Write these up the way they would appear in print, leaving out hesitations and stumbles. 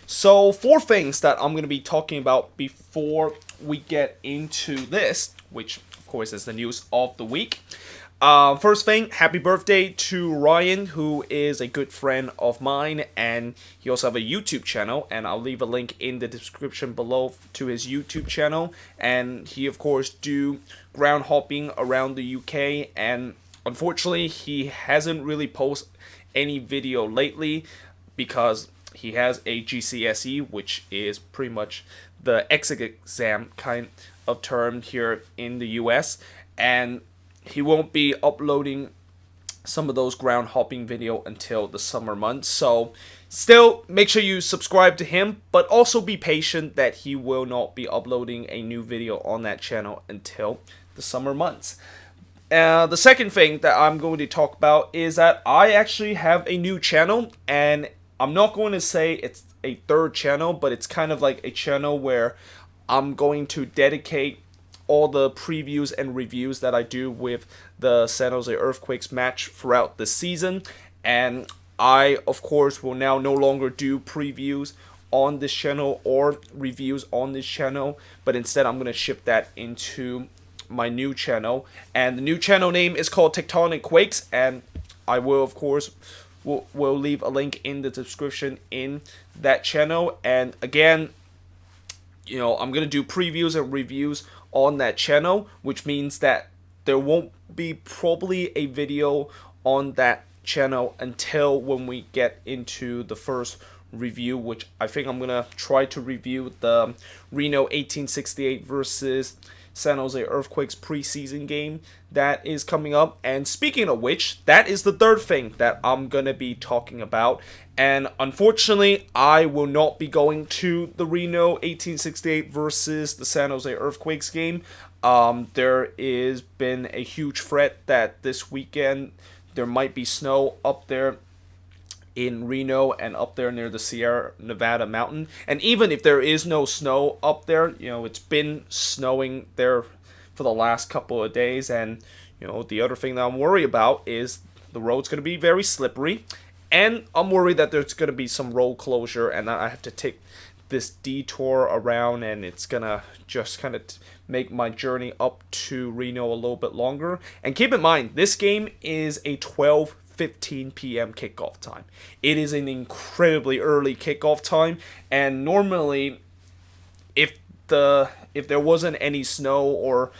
So, four things that I'm going to be talking about before we get into this, which of course is the news of the week. First thing, happy birthday to Ryan, who is a good friend of mine, and he also have a YouTube channel, and I'll leave a link in the description below to his YouTube channel. And he, of course, do ground hopping around the UK, and unfortunately, he hasn't really posted any video lately because he has a GCSE, which is pretty much the exit exam kind of term here in the US, and he won't be uploading some of those ground hopping video until the summer months. So still make sure you subscribe to him, but also be patient that he will not be uploading a new video on that channel until the summer months. The second thing that I'm going to talk about is that I actually have a new channel, and I'm not going to say it's a third channel, but it's kind of like a channel where I'm going to dedicate all the previews and reviews that I do with the San Jose Earthquakes match throughout the season. And I, of course, will now no longer do previews on this channel or reviews on this channel, but instead I'm going to shift that into my new channel. And the new channel name is called Tectonic Quakes, and I will, of course, will leave a link in the description in that channel. And again, I'm going to do previews and reviews on that channel, which means that there won't be probably a video on that channel until when we get into the first review, which I think I'm going to try to review the Reno 1868 versus San Jose Earthquakes preseason game that is coming up. And speaking of which, that is the third thing that I'm going to be talking about. And unfortunately, I will not be going to the Reno 1868 versus the San Jose Earthquakes game. There is been a huge threat that this weekend there might be snow up there in Reno and up there near the Sierra Nevada mountain. And even if there is no snow up there, it's been snowing there for the last couple of days. And, the other thing that I'm worried about is the road's going to be very slippery. And I'm worried that there's going to be some road closure and that I have to take this detour around, and it's going to just kind of make my journey up to Reno a little bit longer. And keep in mind, this game is a 12:15 p.m. kickoff time. It is an incredibly early kickoff time, and normally if there wasn't any snow or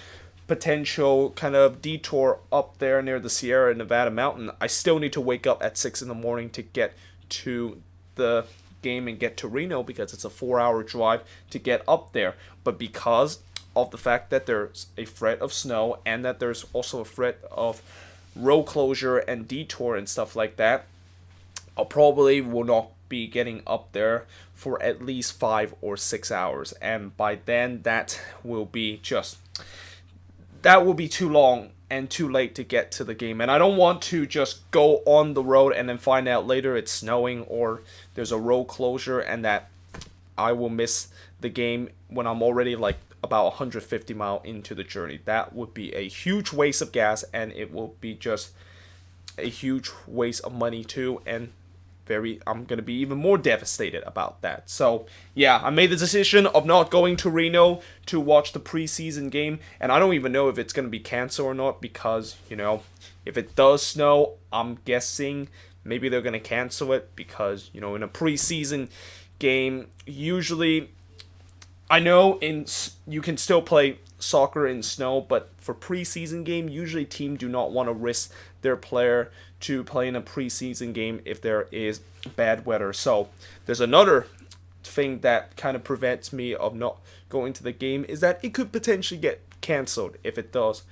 potential kind of detour up there near the Sierra Nevada mountain, I still need to wake up at 6 in the morning to get to the game and get to Reno, because it's a 4-hour drive to get up there. But because of the fact that there's a threat of snow and that there's also a threat of road closure and detour and stuff like that, I probably will not be getting up there for at least 5 or 6 hours. And by then, that will be too long and too late to get to the game. And I don't want to just go on the road and then find out later it's snowing or there's a road closure and that I will miss the game when I'm already like about 150 miles into the journey. That would be a huge waste of gas, and it will be just a huge waste of money too, and I'm going to be even more devastated about that. So, yeah, I made the decision of not going to Reno to watch the preseason game, and I don't even know if it's going to be canceled or not, because, if it does snow, I'm guessing maybe they're going to cancel it, because, in a preseason game, usually, I know you can still play soccer in snow, but for preseason game, usually teams do not want to risk their player to play in a preseason game if there is bad weather. So there's another thing that kind of prevents me of not going to the game, is that it could potentially get canceled if it does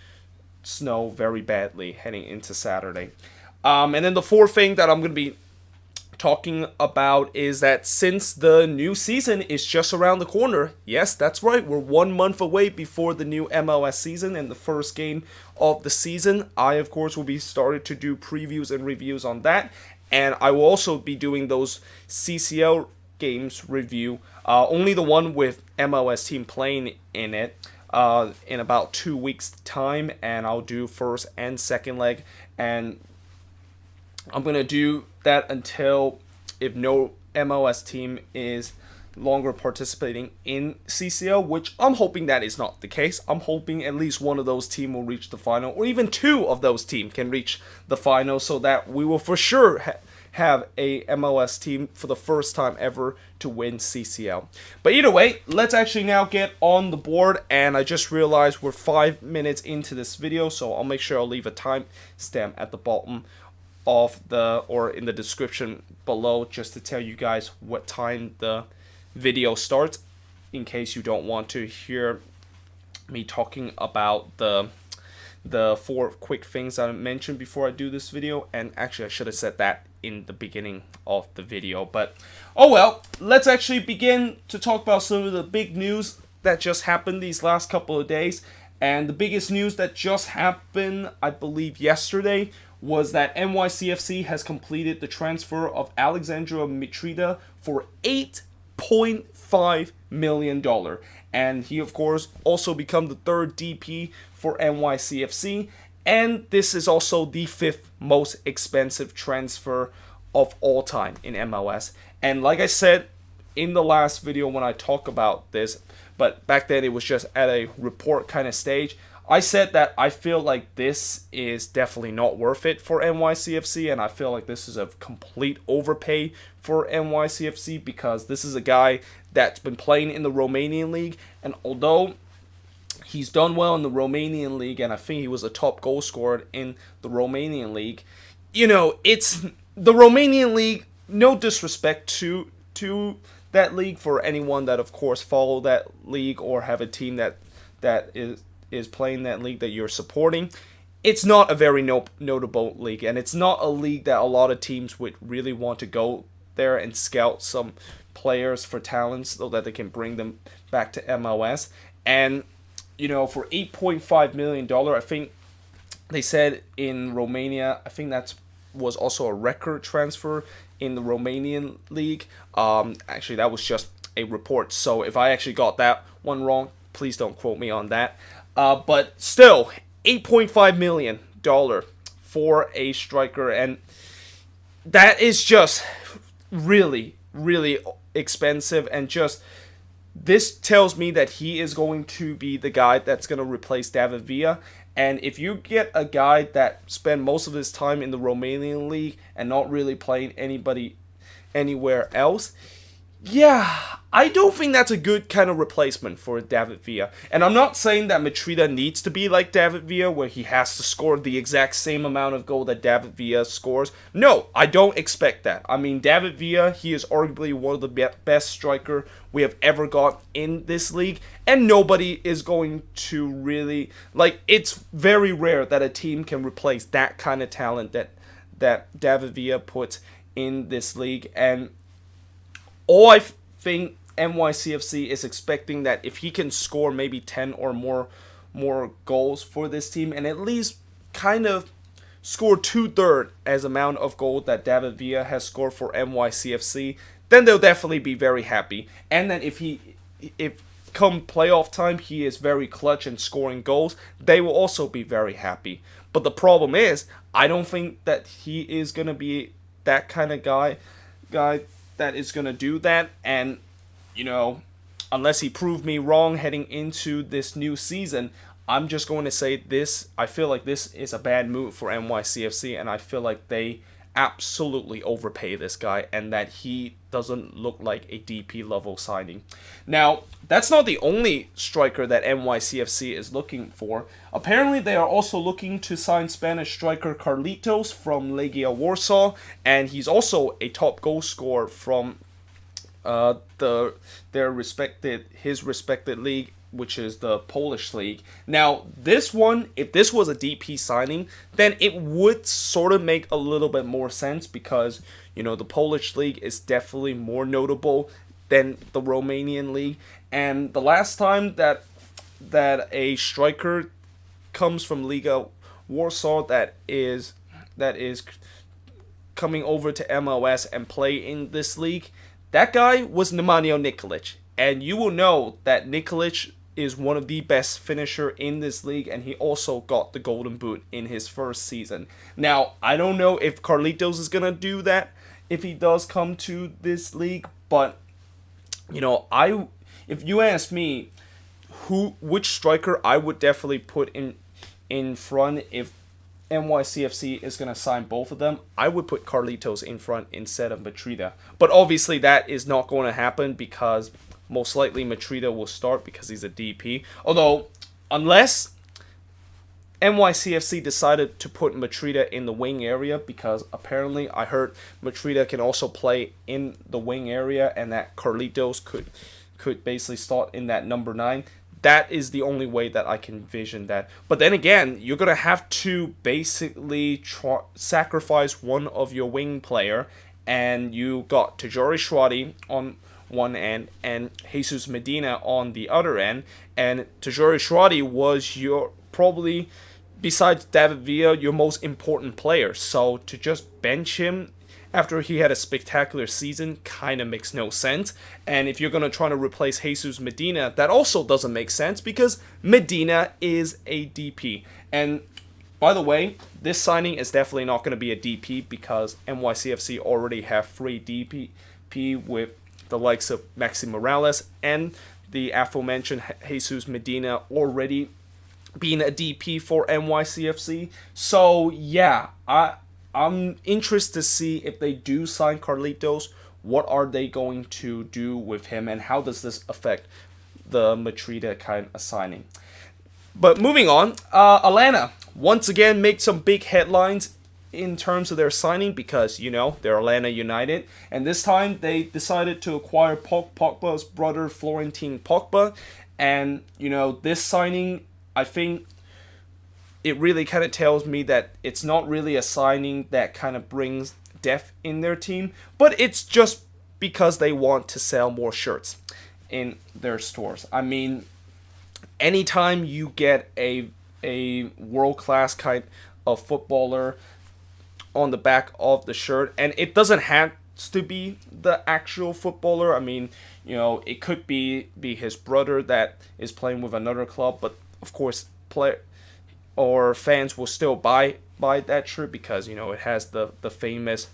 snow very badly heading into Saturday. And then the fourth thing that I'm going to be talking about is that since the new season is just around the corner, yes, that's right, we're 1 month away before the new MLS season and the first game of the season, I, of course, will be started to do previews and reviews on that, and I will also be doing those CCL games review, only the one with MLS team playing in it, in about 2 weeks' time, and I'll do first and second leg, and I'm going to do that until if no MLS team is longer participating in CCL, which I'm hoping that is not the case. I'm hoping at least one of those teams will reach the final, or even two of those teams can reach the final, so that we will for sure have a MLS team for the first time ever to win CCL. But either way, let's actually now get on the board, and I just realized we're 5 minutes into this video, so I'll make sure I'll leave a timestamp at the bottom of or in the description below, just to tell you guys what time the video starts, in case you don't want to hear me talking about the 4 quick things that I mentioned before I do this video. And actually I should have said that in the beginning of the video, but oh well. Let's actually begin to talk about some of the big news that just happened these last couple of days. And the biggest news that just happened, I believe yesterday, was that NYCFC has completed the transfer of Alexandru Mitrita for $8.5 million. And he, of course, also become the 3rd DP for NYCFC. And this is also the 5th most expensive transfer of all time in MLS. And like I said in the last video when I talk about this, but back then it was just at a report kind of stage, I said that I feel like this is definitely not worth it for NYCFC, and I feel like this is a complete overpay for NYCFC, because this is a guy that's been playing in the Romanian league, and although he's done well in the Romanian league, and I think he was a top goal scorer in the Romanian league, you know, it's the Romanian league, no disrespect to that league for anyone that of course follow that league or have a team that is playing that league that you're supporting. It's not a very notable league, and it's not a league that a lot of teams would really want to go there and scout some players for talents so that they can bring them back to MLS. And you know, for $8.5 million, I think they said in Romania, I think that was also a record transfer in the Romanian league. Actually, that was just a report, so if I actually got that one wrong, please don't quote me on that. But still, $8.5 million for a striker, and that is just really, really expensive. And just this tells me that he is going to be the guy that's going to replace David Villa. And if you get a guy that spent most of his time in the Romanian league and not really playing anybody anywhere else, yeah, I don't think that's a good kind of replacement for David Villa. And I'm not saying that Mitrita needs to be like David Villa, where he has to score the exact same amount of goal that David Villa scores. No, I don't expect that. I mean, David Villa, he is arguably one of the best striker we have ever got in this league. And nobody is going to really, like, it's very rare that a team can replace that kind of talent that David Villa puts in this league. And all I think NYCFC is expecting that if he can score maybe 10 or more goals for this team, and at least kind of score 2/3 as amount of goals that David Villa has scored for NYCFC, then they'll definitely be very happy. And then if come playoff time he is very clutch and scoring goals, they will also be very happy. But the problem is, I don't think that he is going to be that kind of guy that is going to do that. And you know, unless he proved me wrong heading into this new season, I'm just going to say this. I feel like this is a bad move for NYCFC, and I feel like they absolutely overpay this guy, and that he doesn't look like a DP level signing. Now, that's not the only striker that NYCFC is looking for. Apparently, they are also looking to sign Spanish striker Carlitos from Legia Warsaw, and he's also a top goal scorer from his respected league, which is the Polish league. Now, this one, if this was a DP signing, then it would sort of make a little bit more sense, because, you know, the Polish league is definitely more notable than the Romanian league. And the last time that a striker comes from Liga Warsaw that is coming over to MLS and play in this league, that guy was Nemanja Nikolic. And you will know that Nikolic is one of the best finisher in this league, and he also got the Golden Boot in his first season. Now, I don't know if Carlitos is going to do that if he does come to this league. But if you ask me, which striker I would definitely put in front if NYCFC is going to sign both of them, I would put Carlitos in front instead of Mitrita. But obviously that is not going to happen because most likely Mitrita will start because he's a DP. Although, unless NYCFC decided to put Mitrita in the wing area, because apparently I heard Mitrita can also play in the wing area and that Carlitos could basically start in that number 9. That is the only way that I can envision that. But then again, you're going to have to basically sacrifice one of your wing player. And you got Tajori Shradi on one end and Jesus Medina on the other end. And Tajori Shradi was your, probably, besides David Villa, your most important player. So to just bench him after he had a spectacular season kind of makes no sense. And if you're going to try to replace Jesus Medina, that also doesn't make sense because Medina is a DP. And by the way, this signing is definitely not going to be a DP because NYCFC already have free DP with the likes of Maxi Morales and the aforementioned Jesus Medina already being a DP for NYCFC. So yeah, I'm interested to see if they do sign Carlitos, what are they going to do with him and how does this affect the Mitrita kind of signing. But moving on, Atlanta once again make some big headlines in terms of their signing because, they're Atlanta United. And this time they decided to acquire Pogba's brother, Floretin Pogba. And, this signing, I think it really kind of tells me that it's not really a signing that kind of brings depth in their team, but it's just because they want to sell more shirts in their stores. I mean, anytime you get a world-class kind of footballer on the back of the shirt, and it doesn't have to be the actual footballer. I mean, it could be his brother that is playing with another club, but of course, fans will still buy that shirt because it has the famous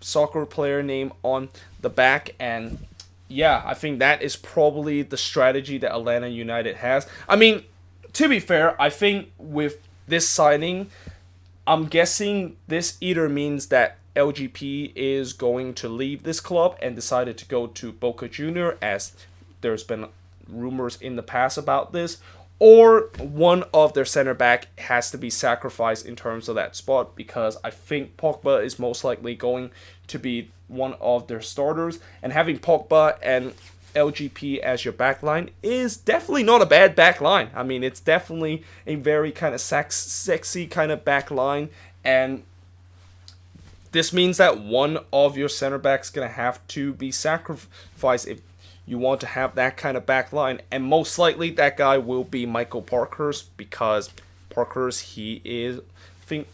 soccer player name on the back. And yeah, I think that is probably the strategy that Atlanta United has. I mean, to be fair, I think with this signing, I'm guessing this either means that LGP is going to leave this club and decided to go to Boca Junior, as there's been rumors in the past about this, or one of their center back has to be sacrificed in terms of that spot, because I think Pogba is most likely going to be one of their starters, and having Pogba and LGP as your backline is definitely not a bad backline. I mean, it's definitely a very kind of sexy kind of backline, and this means that one of your center backs going to have to be sacrificed if you want to have that kind of back line. And most likely that guy will be Michael Parkhurst, because Parkhurst, he is, I think,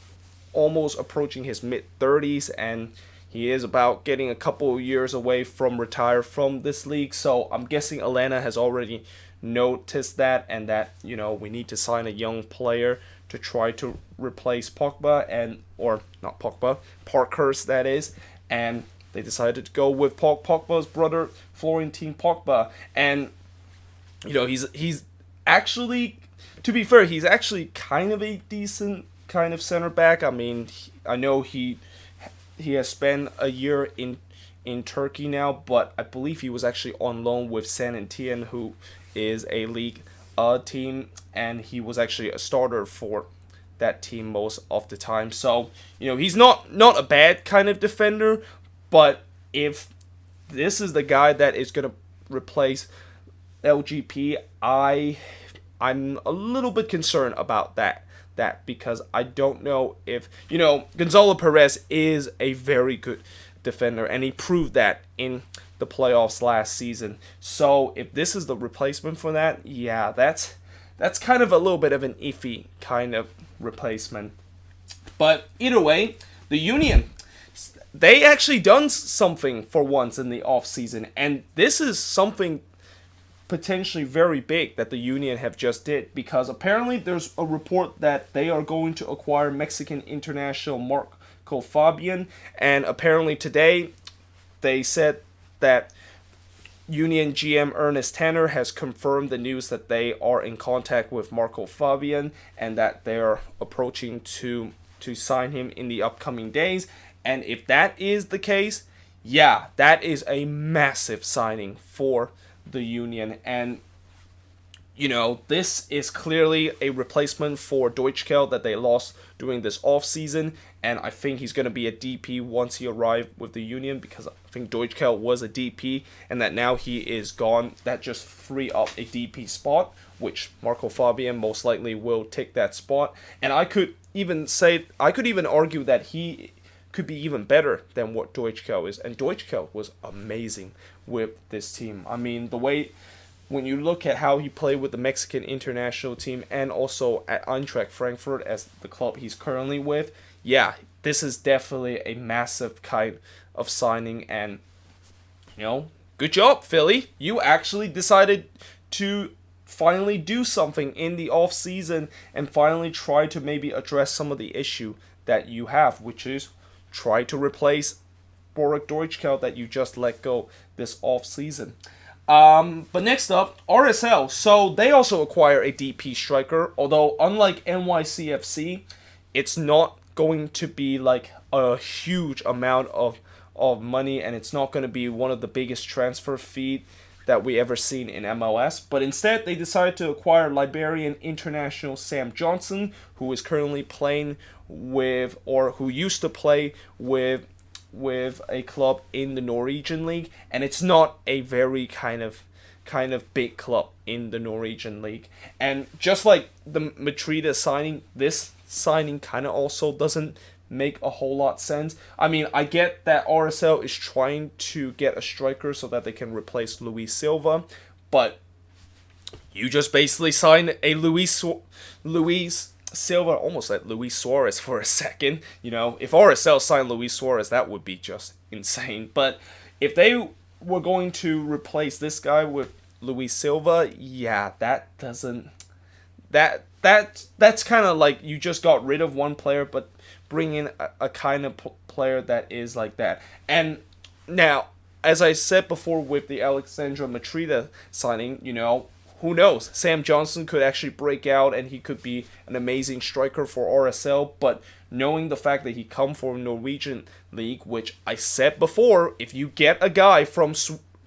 almost approaching his mid-30s, and he is about getting a couple of years away from retire from this league. So I'm guessing Atlanta has already noticed that, and that, we need to sign a young player to try to replace Pogba, or not Pogba, Parkhurst, that is. And they decided to go with Pogba's brother, Floretin Pogba. And, he's actually, to be fair, he's actually kind of a decent kind of center back. I mean, I know he has spent a year in Turkey now, but I believe he was actually on loan with San Etienne, who is a league team, and he was actually a starter for that team most of the time. So, he's not a bad kind of defender, but if this is the guy that is going to replace LGP, I'm a little bit concerned about that because I don't know if, Gonzalo Perez is a very good defender, and he proved that in the playoffs last season. So if this is the replacement for that, yeah, that's kind of a little bit of an iffy kind of replacement. But either way, the Union, they actually done something for once in the offseason, and this is something potentially very big that the Union have just did, because apparently there's a report that they are going to acquire Mexican international Marc Marco Fabian. And apparently today they said that Union GM Ernest Tanner has confirmed the news that they are in contact with Marco Fabian and that they're approaching to sign him in the upcoming days. And if that is the case, yeah, that is a massive signing for the Union. And this is clearly a replacement for Deutschkel that they lost during this offseason. And I think he's going to be a DP once he arrived with the Union, because I think Deutschkel was a DP and that now he is gone. That just free up a DP spot, which Marco Fabian most likely will take that spot. And I could even argue that he could be even better than what Deutschkel is. And Deutschkel was amazing with this team. I mean, the way, when you look at how he played with the Mexican international team and also at Eintracht Frankfurt as the club he's currently with, yeah, this is definitely a massive kind of signing. And, good job, Philly. You actually decided to finally do something in the off season and finally try to maybe address some of the issue that you have, which is try to replace Borek Deutschkel that you just let go this off season. But next up, RSL. So they also acquire a DP striker, although unlike NYCFC, it's not going to be like a huge amount of money, and it's not going to be one of the biggest transfer fees that we ever seen in MLS. But instead, they decided to acquire Liberian international Sam Johnson, who is currently playing with, or who used to play with a club in the Norwegian league, and it's not a very kind of big club in the Norwegian league. And just like the Mitrita signing, this signing kind of also doesn't make a whole lot sense. I mean, I get that RSL is trying to get a striker so that they can replace Luis Silva, but you just basically signed a Luis Silva, almost like Luis Suarez for a second. If RSL signed Luis Suarez, that would be just insane. But if they were going to replace this guy with Luis Silva, yeah, that's kind of like you just got rid of one player, but bring in a kind of player that is like that. And now, as I said before with the Alexandru Mitrita signing, who knows? Sam Johnson could actually break out and he could be an amazing striker for RSL. But knowing the fact that he come from Norwegian league, which I said before, if you get a guy from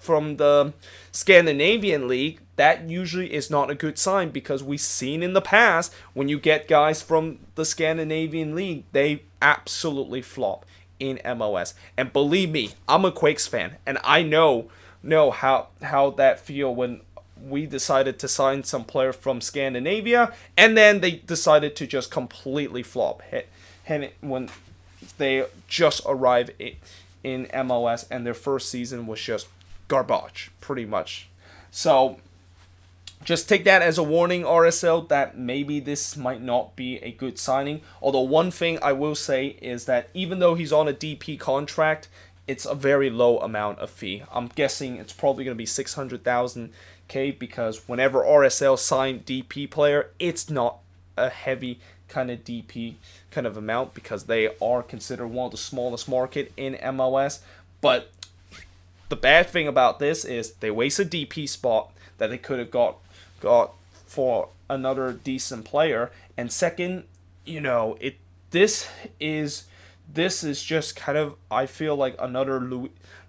the Scandinavian league, that usually is not a good sign, because we've seen in the past when you get guys from the Scandinavian league, they absolutely flop in MLS. And believe me, I'm a Quakes fan, and I know how that feel when we decided to sign some player from Scandinavia, and then they decided to just completely flop. And when they just arrived in MLS, and their first season was just garbage, pretty much. So just take that as a warning, RSL, that maybe this might not be a good signing. Although one thing I will say is that even though he's on a DP contract, it's a very low amount of fee. I'm guessing it's probably going to be 600,000 K, because whenever RSL sign DP player, it's not a heavy kind of DP kind of amount, because they are considered one of the smallest market in MLS. But the bad thing about this is they waste a DP spot that they could have got for another decent player. And second, this is just kind of, I feel like, another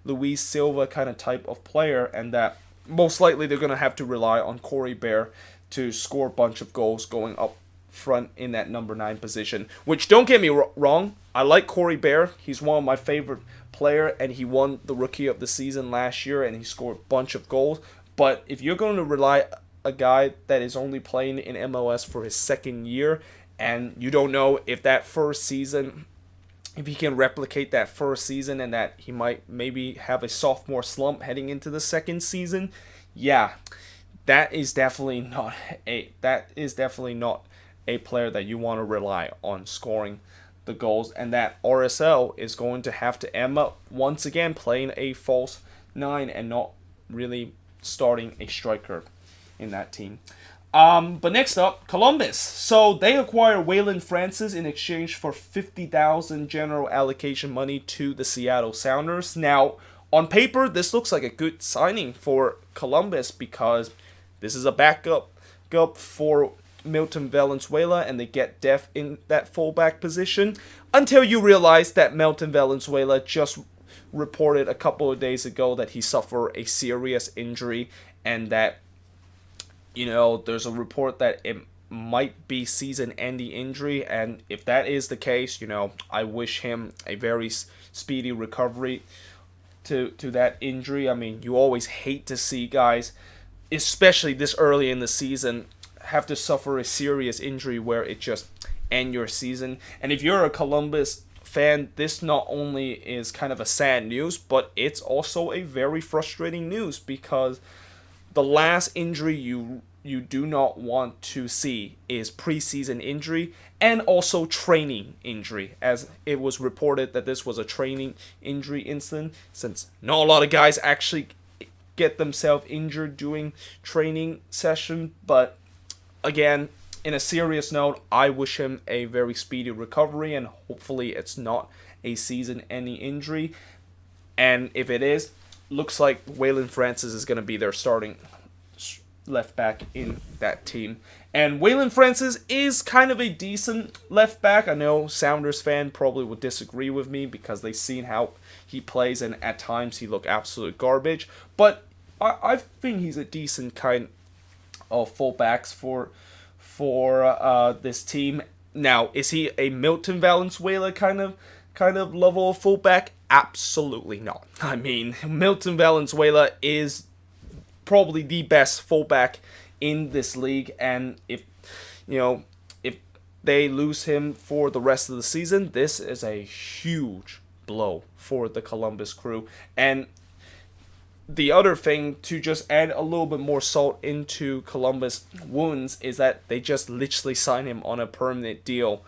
Luis Silva kind of type of player, and that most likely they're going to have to rely on Corey Bear to score a bunch of goals going up front in that number 9 position. Which, don't get me wrong, I like Corey Bear. He's one of my favorite player, and he won the Rookie of the Season last year, and he scored a bunch of goals. But if you're going to rely a guy that is only playing in MLS for his second year, and you don't know if that first season, if he can replicate that first season, and that he might maybe have a sophomore slump heading into the second season, yeah, that is definitely not a player that you want to rely on scoring the goals, and that RSL is going to have to end up once again playing a false 9 and not really starting a striker in that team. But next up, Columbus. So they acquire Waylon Francis in exchange for 50,000 general allocation money to the Seattle Sounders. Now, on paper, this looks like a good signing for Columbus because this is a backup for Milton Valenzuela, and they get depth in that fullback position. Until you realize that Milton Valenzuela just reported a couple of days ago that he suffered a serious injury, and that there's a report that it might be season-ending injury, and if that is the case, I wish him a very speedy recovery to that injury. I mean, you always hate to see guys, especially this early in the season, have to suffer a serious injury where it just end your season. And if you're a Columbus fan, this not only is kind of a sad news, but it's also a very frustrating news because the last injury you do not want to see is preseason injury and also training injury, as it was reported that this was a training injury incident, since not a lot of guys actually get themselves injured during training session. But again, in a serious note, I wish him a very speedy recovery, and hopefully it's not a season-ending injury. And if it is, looks like Waylon Francis is going to be their starting left back in that team. And Waylon Francis is kind of a decent left back. I know Sounders fan probably would disagree with me because they've seen how he plays, and at times he look absolute garbage. But I think he's a decent kind of fullbacks for this team. Now, is he a Milton Valenzuela kind of level of fullback? Absolutely not. I mean, Milton Valenzuela is probably the best fullback in this league, and if they lose him for the rest of the season, this is a huge blow for the Columbus Crew. And the other thing, to just add a little bit more salt into Columbus wounds, is that they just literally signed him on a permanent deal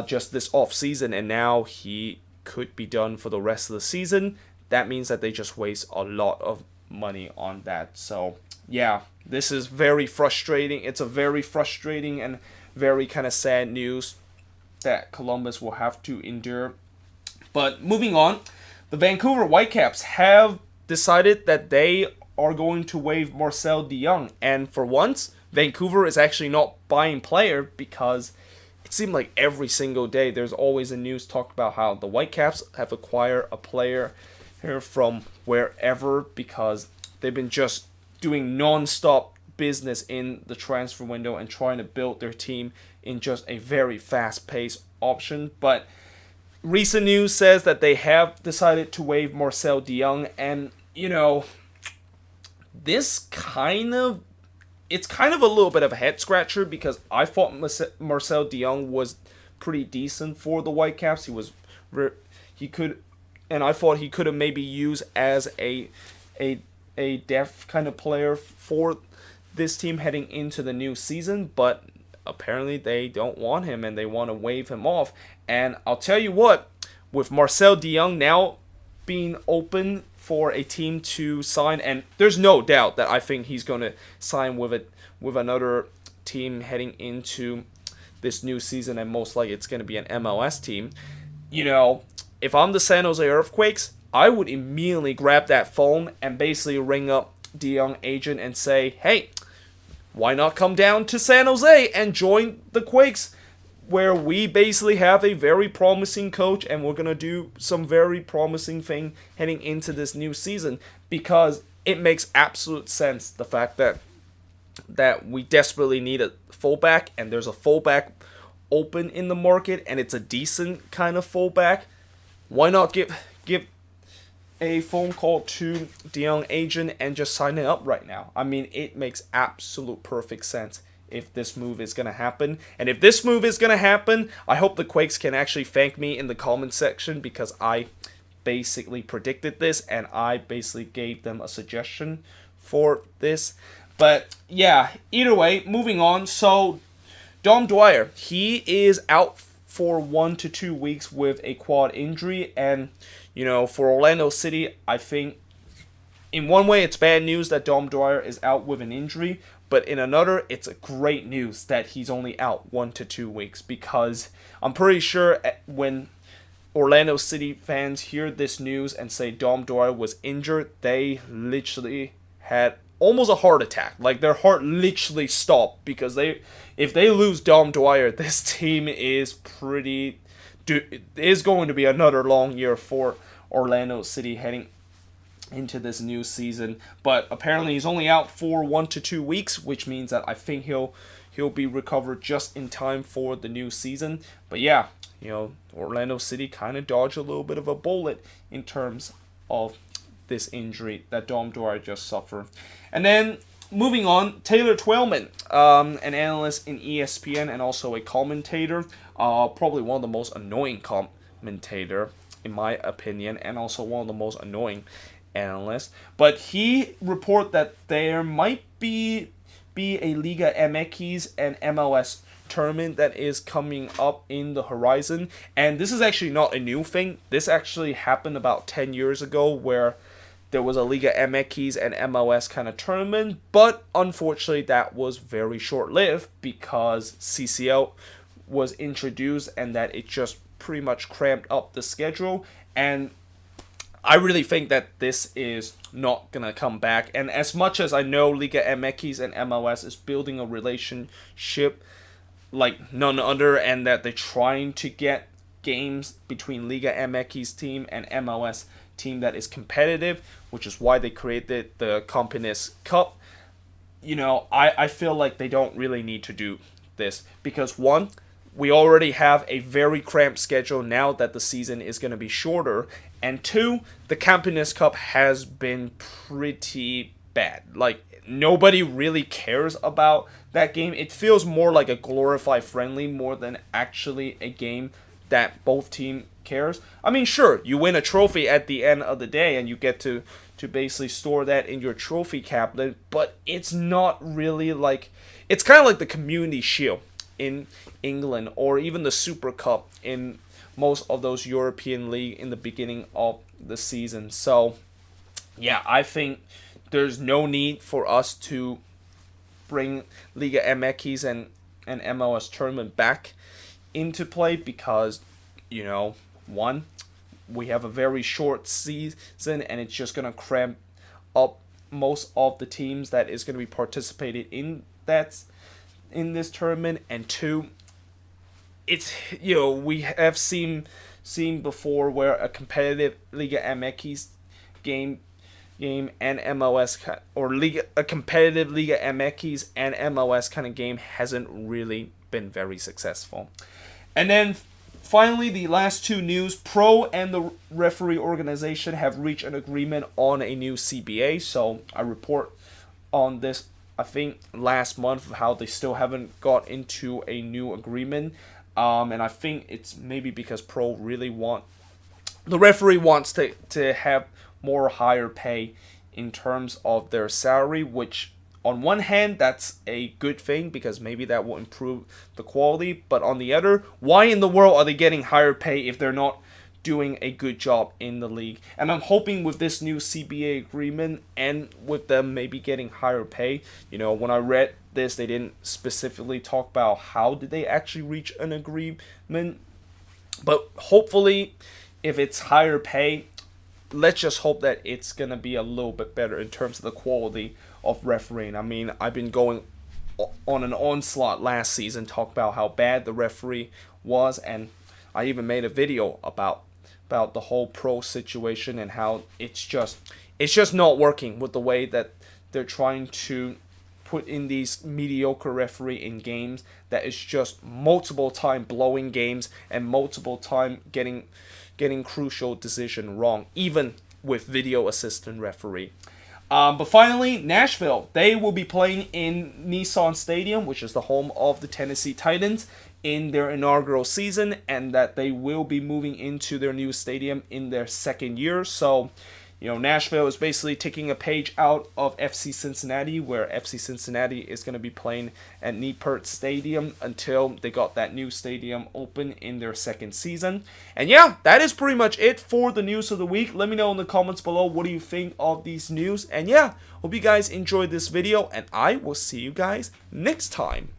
just this off season, and now he could be done for the rest of the season. That means that they just waste a lot of money on that. So yeah, this is very frustrating. It's a very frustrating and very kind of sad news that Columbus will have to endure. But moving on, the Vancouver Whitecaps have decided that they are going to waive Marcel de Jong, and for once Vancouver is actually not buying player, because it seemed like every single day there's always a news talk about how the Whitecaps have acquired a player here from wherever, because they've been just doing non-stop business in the transfer window and trying to build their team in just a very fast-paced option. But recent news says that they have decided to waive Marcel de Jong, and it's kind of a little bit of a head scratcher, because I thought Marcel de Jong was pretty decent for the Whitecaps. I thought he could have maybe used as a depth kind of player for this team heading into the new season, but apparently they don't want him and they want to waive him off. And I'll tell you what, with Marcel de Jong now being open for a team to sign, and there's no doubt that I think he's going to sign with another team heading into this new season, and most likely it's going to be an MLS team. If I'm the San Jose Earthquakes, I would immediately grab that phone and basically ring up de Jong agent and say, hey, why not come down to San Jose and join the Quakes, where we basically have a very promising coach and we're going to do some very promising thing heading into this new season, because it makes absolute sense, the fact that we desperately need a fullback, and there's a fullback open in the market, and it's a decent kind of fullback. Why not give a phone call to de Jong agent and just sign it up right now? I mean, it makes absolute perfect sense if this move is going to happen. And if this move is going to happen, I hope the Quakes can actually thank me in the comment section, because I basically predicted this and I basically gave them a suggestion for this. But yeah, either way, moving on. So Dom Dwyer, he is out for 1 to 2 weeks with a quad injury, and for Orlando City, I think in one way it's bad news that Dom Dwyer is out with an injury, But in another, it's a great news that he's only out 1 to 2 weeks, because I'm pretty sure when Orlando City fans hear this news and say Dom Dwyer was injured, they literally had almost a heart attack. Like, their heart literally stopped, because if they lose Dom Dwyer, this team is going to be another long year for Orlando City heading into this new season. But apparently he's only out for 1 to 2 weeks, which means that I think he'll be recovered just in time for the new season. But yeah, Orlando City kind of dodged a little bit of a bullet in terms of this injury that Dom Dwyer just suffered. And then moving on, Taylor Twellman, an analyst in ESPN and also a commentator, probably one of the most annoying commentator in my opinion, and also one of the most annoying analysts. But he reported that there might be a Liga MX and MLS tournament that is coming up in the horizon. And this is actually not a new thing. This actually happened about 10 years ago, where there was a Liga MX and MLS kind of tournament, but unfortunately that was very short-lived because CCL was introduced, and that it just pretty much cramped up the schedule. And I really think that this is not going to come back. And as much as I know Liga MX and MLS is building a relationship like none other, and that they're trying to get games between Liga MX team and MLS team that is competitive, which is why they created the Campeones Cup, I feel like they don't really need to do this, because one, we already have a very cramped schedule now that the season is going to be shorter, and two, the Campeones Cup has been pretty bad. Like, nobody really cares about that game. It feels more like a glorified friendly more than actually a game that both team cares. I mean, sure, you win a trophy at the end of the day and you get to basically store that in your trophy cabinet, but it's not really like, it's kind of like the Community Shield in England, or even the Super Cup in most of those European league in the beginning of the season. So yeah, I think there's no need for us to bring Liga MX and MLS tournament back into play, because one, we have a very short season and it's just going to cramp up most of the teams that is going to be participated in this tournament, and two, it's we have seen before where a competitive Liga MX game and MLS, or a competitive Liga MX and MLS kind of game hasn't really been very successful. And then finally, the last two news: Pro and the referee organization have reached an agreement on a new CBA. So I report on this, I think, last month, of how they still haven't got into a new agreement. And I think it's maybe because Pro really the referee wants to have more higher pay in terms of their salary, which on one hand, that's a good thing because maybe that will improve the quality. But on the other, why in the world are they getting higher pay if they're not doing a good job in the league? And I'm hoping with this new CBA agreement and with them maybe getting higher pay, when I read this, they didn't specifically talk about how did they actually reach an agreement. But hopefully, if it's higher pay, let's just hope that it's going to be a little bit better in terms of the quality of refereeing. I mean, I've been going on an onslaught last season, talk about how bad the referee was, and I even made a video about the whole Pro situation and how it's just not working with the way that they're trying to put in these mediocre referee in games that is just multiple time blowing games and multiple time getting crucial decision wrong, even with video assistant referee. But finally, Nashville, they will be playing in Nissan Stadium, which is the home of the Tennessee Titans, in their inaugural season, and that they will be moving into their new stadium in their second year. So Nashville is basically taking a page out of FC Cincinnati, where FC Cincinnati is going to be playing at Nippert Stadium until they got that new stadium open in their second season. And yeah, that is pretty much it for the news of the week. Let me know in the comments below, what do you think of these news? And yeah, hope you guys enjoyed this video, and I will see you guys next time.